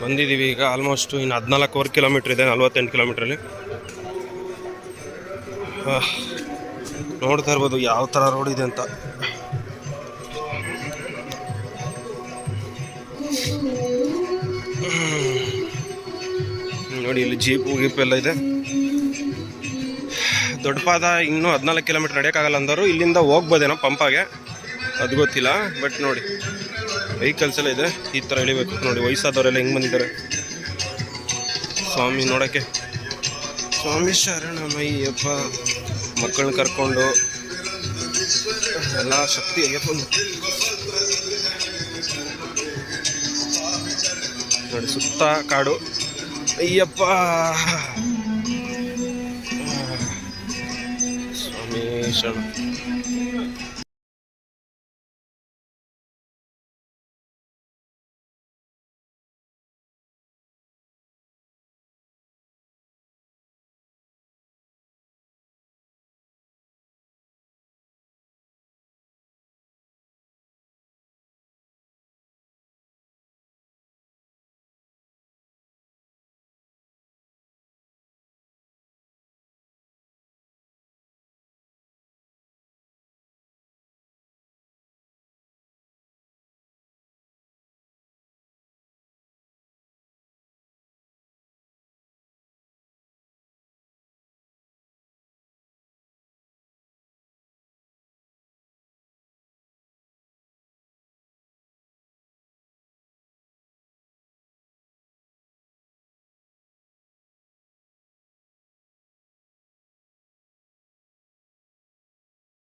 ಬಂದಿದ್ದೀವಿ ಈಗ ಆಲ್ಮೋಸ್ಟ್ ಇನ್ನು 14 ಕಿಲೋಮೀಟ್ರ್ ಇದೆ, 48 ಕಿಲೋಮೀಟ್ರಲ್ಲಿ. ನೋಡ್ತಾ ಇರ್ಬೋದು ಯಾವ ಥರ ರೋಡ್ ಇದೆ ಅಂತ. ನೋಡಿ ಇಲ್ಲಿ ಜೀಪು ಗೀಪ್ ಎಲ್ಲ ಇದೆ. ದೊಡ್ಡಪಾದ ಇನ್ನೂ 14 ಕಿಲೋಮೀಟ್ರ್ ನಡೆಯೋಕ್ಕಾಗಲ್ಲ ಅಂದರು. ಇಲ್ಲಿಂದ ಹೋಗ್ಬೋದೇನೋ ಪಂಪಾಗೆ, ಅದು ಗೊತ್ತಿಲ್ಲ. ಬಟ್ ನೋಡಿ ವೆಹಿಕಲ್ಸ್ ಎಲ್ಲ ಇದೆ, ಈ ಥರ ಇಳಿಬೇಕು. ನೋಡಿ ವಯಸ್ಸಾದವರೆಲ್ಲ ಹೆಂಗೆ ಬಂದಿದ್ದಾರೆ ಸ್ವಾಮಿ ನೋಡೋಕ್ಕೆ. ಸ್ವಾಮಿ ಶರಣಮಯ್ಯಪ್ಪ. ಮಕ್ಕಳನ್ನ ಕರ್ಕೊಂಡು ಎಲ್ಲ ಶಕ್ತಿ ಅಯ್ಯಪ್ಪ. ನೋಡಿ ಸುತ್ತ ಕಾಡು. ಅಯ್ಯಪ್ಪ ಸ್ವಾಮಿ ಶರಣ.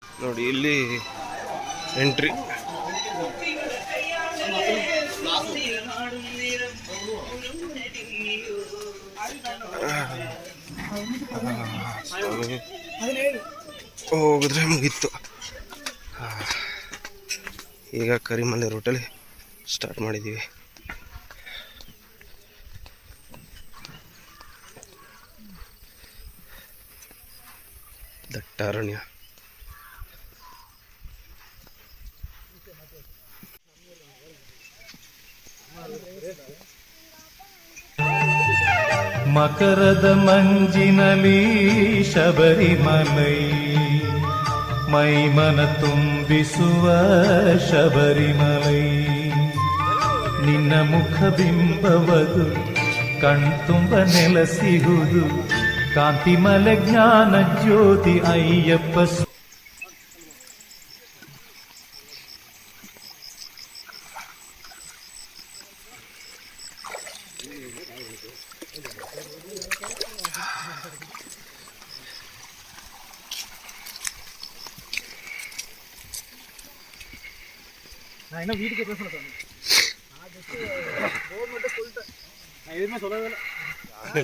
ನೋಡಿ ಇಲ್ಲಿ ಎಂಟ್ರಿ. ಹೋಗಿದ್ರೆ ಮುಗೀತು. ಈಗ ಕರಿಮಲೆ ರೂಟಲ್ಲಿ ಸ್ಟಾರ್ಟ್ ಮಾಡಿದ್ದೀವಿ. ದಟ್ಟಾರಣ್ಯ. ಮಕರದ ಮಂಜಿನಲಿ ಶಬರಿಮಲೈ, ಮೈಮನ ತುಂಬಿಸುವ ಶಬರಿಮಲೈ. ನಿನ್ನ ಮುಖಬಿಂಬವದು ಕಣ್ತುಂಬ ನೆಲೆಸಿಹುದು, ಕಾಂತಿಮಲೆ ಜ್ಞಾನ ಜ್ಯೋತಿ ಅಯ್ಯಪ್ಪ.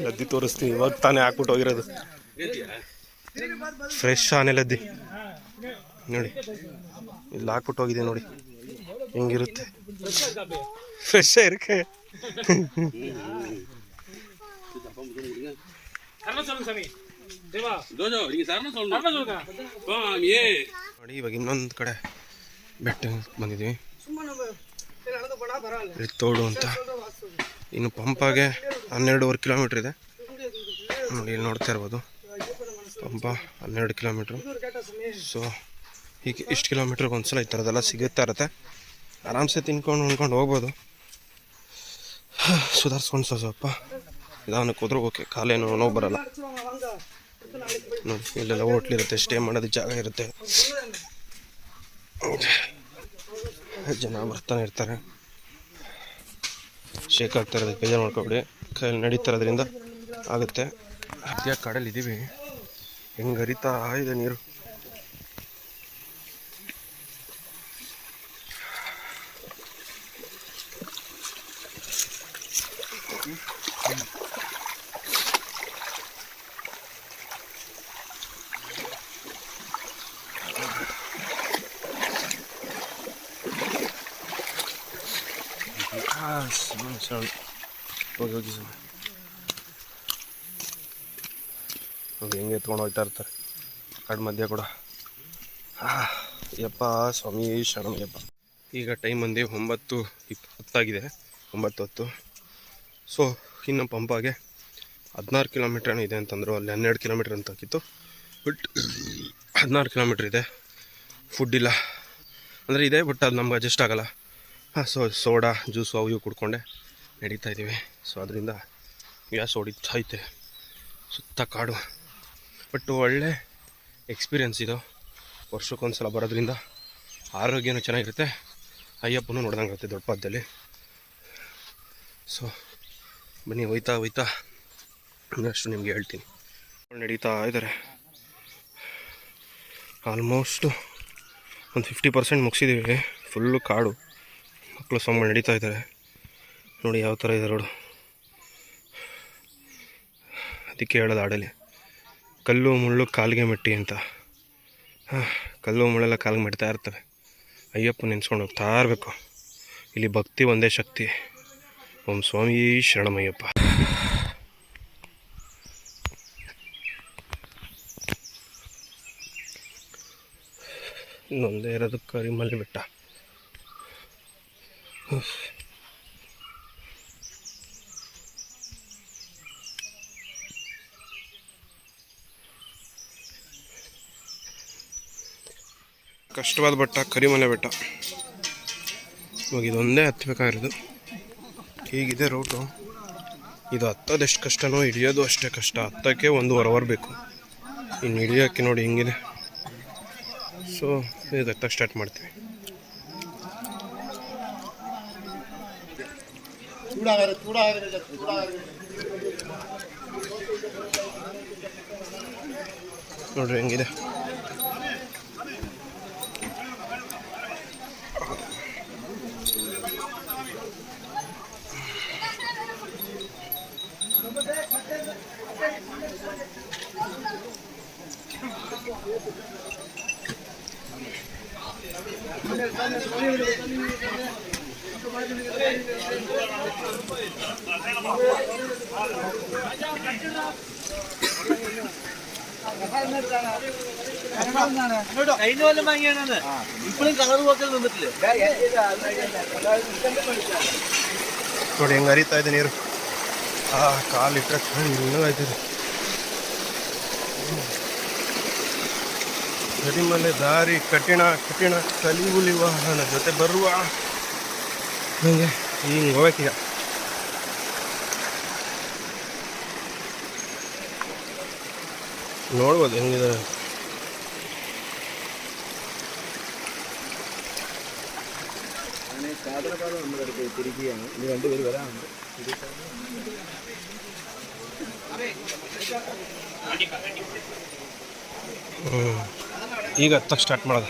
ಲದ್ದಿ ತೋರಿಸ್ತೀನಿ, ಇವಾಗ ತಾನೇ ಹಾಕ್ಬಿಟ್ಟು ಹೋಗಿರೋದು. ಫ್ರೆಶ್ ಆನೆ ಲದ್ದಿ ನೋಡಿ, ಇಲ್ಲಿ ಹಾಕ್ಬಿಟ್ಟು ಹೋಗಿದೆ. ನೋಡಿ ಹೆಂಗಿರುತ್ತೆ, ಫ್ರೆಶ್ ಇರಕ್ಕೆ. ನೋಡಿ ಇವಾಗ ಇನ್ನೊಂದು ಕಡೆ ಬೆಟ್ಟ ಬಂದಿದ್ದೀವಿ, ತೋಡು ಅಂತ. ಇನ್ನು ಪಂಪಾಗೆ 12.5 ಕಿಲೋಮೀಟ್ರ್ ಇದೆ. ನೋಡಿ ಇಲ್ಲಿ ನೋಡ್ತಾ ಇರ್ಬೋದು, ಪಂಪ 12 ಕಿಲೋಮೀಟ್ರು. ಸೊ ಹೀಗೆ ಇಷ್ಟು ಕಿಲೋಮೀಟ್ರಿಗೆ ಒಂದ್ಸಲ ಈ ಥರದ್ದೆಲ್ಲ ಸಿಗುತ್ತಾ ಇರುತ್ತೆ. ಆರಾಮ್ಸೆ ತಿನ್ಕೊಂಡು ಉಣ್ಕೊಂಡು ಹೋಗ್ಬೋದು. ಸುಧಾರಿಸ್ಕೊಂಡು ಸ್ವಲ್ಪ ನಿಧಾನಕ್ಕೆ ಹೋದ್ರೆ ಓಕೆ, ಕಾಲೇನು ನೋವು ಬರಲ್ಲ. ನೋಡಿ ಇಲ್ಲೆಲ್ಲ ಹೋಟ್ಲಿರುತ್ತೆ, ಸ್ಟೇ ಮಾಡೋದು ಜಾಗ ಇರುತ್ತೆ, ಜನ ಬರ್ತಾನೆ ಇರ್ತಾರೆ. ಶೇಕ್ ಆಗ್ತಾ ಇರೋದಕ್ಕೆ ಬೇಜಾರು ಮಾಡ್ಕೊಬಿಡಿ, ಕೈಯಲ್ಲಿ ನಡೀತಾ ಇರೋದ್ರಿಂದ ಆಗುತ್ತೆ. ಅದ್ಯಾಕೆ ಕಾಡಲ್ಲಿ ಇದ್ದೀವಿ, ಹೆಂಗೆ ಹರಿತಾ ಇದೆ ನೀರು. ಹೋಗಿ ಹೋಗಿ ನೋಡಿ ಹೆಂಗೆ ಎತ್ಕೊಂಡು ಹೋಗ್ತಾ ಇರ್ತಾರೆ ಕಾಡು ಮಧ್ಯ ಕೂಡ. ಯಪ್ಪ ಸ್ವಾಮಿ ಶರಣಯ್ಯಪ್ಪ. ಈಗ ಟೈಮ್ ಬಂದು 9:10 9:10. ಸೊ ಇನ್ನು ಪಂಪಾಗೆ 16 ಕಿಲೋಮೀಟ್ರ್ ಇದೆ ಅಂತಂದರು. ಅಲ್ಲಿ 12 ಕಿಲೋಮೀಟ್ರ್ ಅಂತ ಹಾಕಿತ್ತು, ಬಟ್ 16 ಕಿಲೋಮೀಟ್ರ್ ಇದೆ. ಫುಡ್ ಇಲ್ಲ ಅಂದರೆ ಇದೆ, ಬಟ್ ಅದು ನಮ್ಗೆ ಅಡ್ಜಸ್ಟ್ ಆಗೋಲ್ಲ. ಸೊ ಸೋಡಾ ಜ್ಯೂಸು ಅವು ಇವು ಕುಡ್ಕೊಂಡೆ ನಡೀತಾ ಇದ್ದೀವಿ. ಸೊ ಅದರಿಂದ ಗ್ಯಾಸ್ ಹೊಡಿತೈತೆ, ಸುತ್ತ ಕಾಡು. ಬಟ್ ಒಳ್ಳೆ ಎಕ್ಸ್ಪೀರಿಯೆನ್ಸ್ ಇದು. ವರ್ಷಕ್ಕೊಂದು ಸಲ ಬರೋದ್ರಿಂದ ಆರೋಗ್ಯನೂ ಚೆನ್ನಾಗಿರುತ್ತೆ, ಅಯ್ಯಪ್ಪನೂ ನೋಡ್ದಂಗೆ ಇರುತ್ತೆ ದೊಡ್ಡ ಪಾದದಲ್ಲಿ. ಸೊ ಬನ್ನಿ, ಹೋಯ್ತಾ ಇನ್ನಷ್ಟು ನಿಮಗೆ ಹೇಳ್ತೀನಿ. ನಡೀತಾ ಇದ್ದಾರೆ, ಆಲ್ಮೋಸ್ಟು ಒಂದು 50% ಮುಗಿಸಿದ್ದೀವಿ. ಫುಲ್ಲು ಕಾಡು, ಮಕ್ಕಳು ಸ್ವಾಮಿಗಳು ನಡೀತಾ ಇದ್ದಾರೆ. ನೋಡಿ ಯಾವ ಥರ ಇದೆ ರೋಡು. ಅದಕ್ಕೆ ಹೇಳೋದು ಆಡಲಿ, ಕಲ್ಲು ಮುಳ್ಳು ಕಾಲಿಗೆ ಮೆಟ್ಟಿ ಅಂತ. ಕಲ್ಲು ಮುಳ್ಳೆಲ್ಲ ಕಾಲಿಗೆ ಮೆಟ್ತಾ ಇರ್ತವೆ. ಅಯ್ಯಪ್ಪ ನೆನ್ಸ್ಕೊಂಡು ಹೋಗ್ತಾ ಇರಬೇಕು. ಇಲ್ಲಿ ಭಕ್ತಿ ಒಂದೇ ಶಕ್ತಿ. ಓಂ ಸ್ವಾಮಿ ಶರಣಮಯ್ಯಪ್ಪ. ಇನ್ನೊಂದೇ ಇರೋದು ಕರಿಮಲೆ ಬೆಟ್ಟ. ಕಷ್ಟವಾದ ಬೆಟ್ಟ ಕರಿಮಲೆ ಬೆಟ್ಟ. ಇವಾಗ ಇದೊಂದೇ ಹತ್ತಬೇಕಾಗಿರೋದು. ಹೀಗಿದೆ ರೂಟು. ಇದು ಹತ್ತೋದೆಷ್ಟು ಕಷ್ಟನೋ ಹಿಡಿಯೋದು ಅಷ್ಟೇ ಕಷ್ಟ. ಹತ್ತೋಕ್ಕೆ 1.5 ಅವರ್ ಬೇಕು. ಇನ್ನು ಹಿಡಿಯೋಕ್ಕೆ ನೋಡಿ ಹಿಂಗಿದೆ. ಸೊ ಇದು ಹತ್ತಕ್ಕೆ ಸ್ಟಾರ್ಟ್ ಮಾಡ್ತೀವಿ. ನೋಡ್ರಿ ಹೆಂಗಿದೆ. ನೋಡಿ ಹೆಂಗೆ ಹರಿತಾ ಇದೆ ನೀರು. ಕಾಲಿಟ್ಟರೆ ಇನ್ನೂಗಾಯ್ತದೆ. ಕರಿಮಲೆ ದಾರಿ ಕಠಿಣ ಕಲಿಯುಲಿ ವಾಹನ ಜೊತೆ ಬರುವ. ಹಂಗೆ ಹಿಂಗೆ ಹೋಗ್ಬೇಕೀಗ. ನೋಡ್ಬೋದು ಹೆಂಗಿದೆ. ಈಗ ಹತ್ತಕ್ಕೆ ಸ್ಟಾರ್ಟ್ ಮಾಡೋದು.